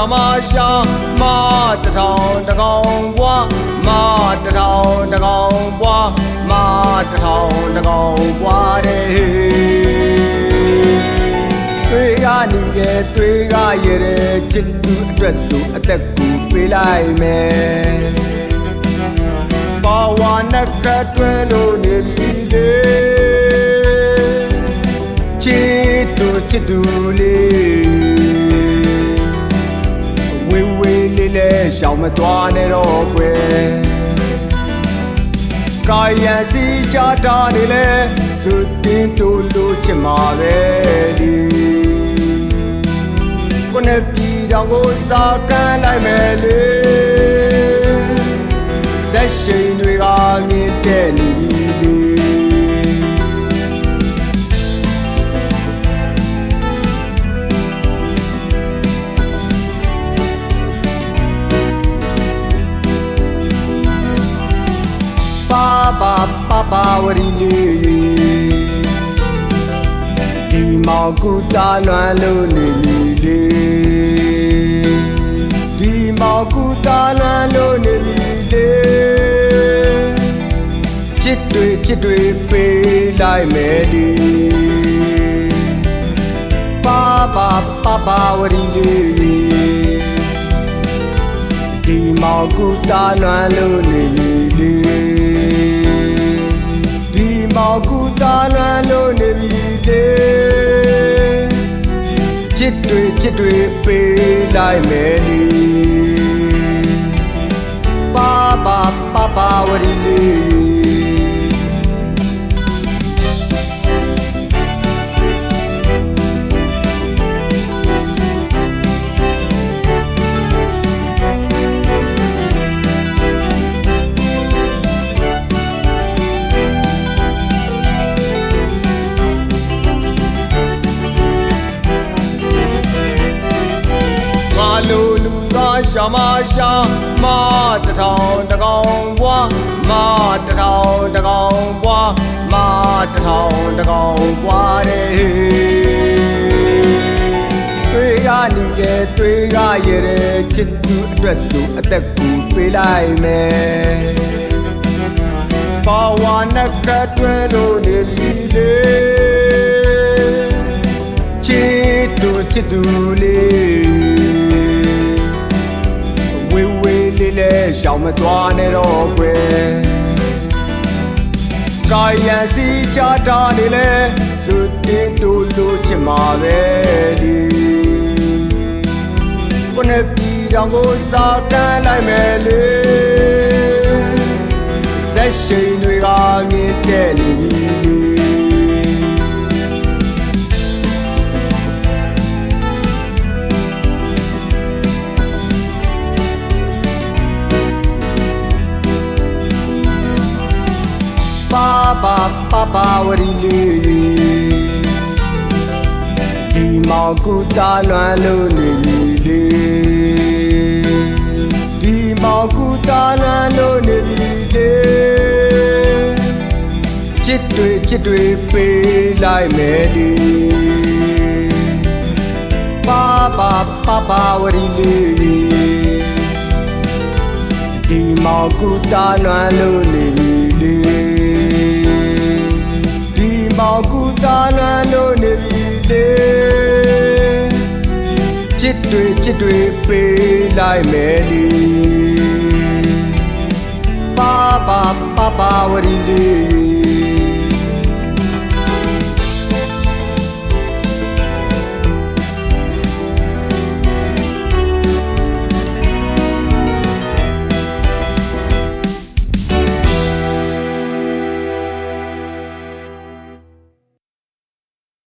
ရှာမာတထောင်တကောင်ပွားမာတထောင်တကောင်ပွားမာတထောင်တကောင်ပွားတဲ့တွေကနေရဲ့တွေကရတဲ့ချစ်သူအတွက်ဆိုအသက်ကိုပေးလိုက်မယ်ဘာဝနဲ့ကတွဲလို့နေပြီလေချစ်သူလေးဝေးဝေးလေးလဲရှောင်မသွားနဲ့တော့ကွယ်ကာယံစီကြတာနေလဲစွတင်တို့လို့ချင်မှာပဲဒီကိုနဲ့ပြည်တော်ကိုစာကမ်းလိုက်မယ်လေဆက်ရှိန်တွေကမြင့်တဲ့နေပြီပါဝရီလေးဒီမောင်ကူတာလွမ်းလို့နေပြီလေဒီမောင်ကူတာလွမ်းလို့နေပြီလေချစ်တွေပေးလိုက်မယ်ဒီပါဝရီလေးဒီမောင်ကူတာလွမ်းလို့နေပြီလေမောင်ကူတာလွမ်းလို့နေပြီလေချစ်တွေပေးလိုက်မယ်လေပါဝရီလေးရှာမရှာမာတထောင်တကောင်ပွားမာတထောင်တကောင်ပွားမာတထောင်တကောင်ပွားတဲ့တွေကနေရဲ့တွေကရတဲ့ချစ်သူအတွက်ဆိုအသက်ကိုပေးလိုက်မယ်ဘာဝနဲ့ကတွဲလို့နေပြီလေချစ်သူလေးရှောင်မသွားနဲ့တော့ကွယ်ကာယံစီကြတာနေလဲစွတင်တို့လို့ချင်မှာပဲဒီကိုနဲ့ပြည်တော်ကိုစာကမ်းလိုက်မယ်လေဆက်ရှိန်တွေကမြင့်တဲ့နေပြီပါဝရီလေးဒီမောင်ကူတာလွမ်းလို့နေပြီလေဒီမောင်ကူတာလွမ်းလို့နေပြီလေချစ်တွေပေးလိုက်မယ်လေပါဝရီလေးဒီမောင်ကူတာလွမ်းလို့နေပြီလေမောင်ကူတာလွမ်းလို့နေပြီလေချစ်တွေပေးလိုက်မယ်လေပါဝရီလေး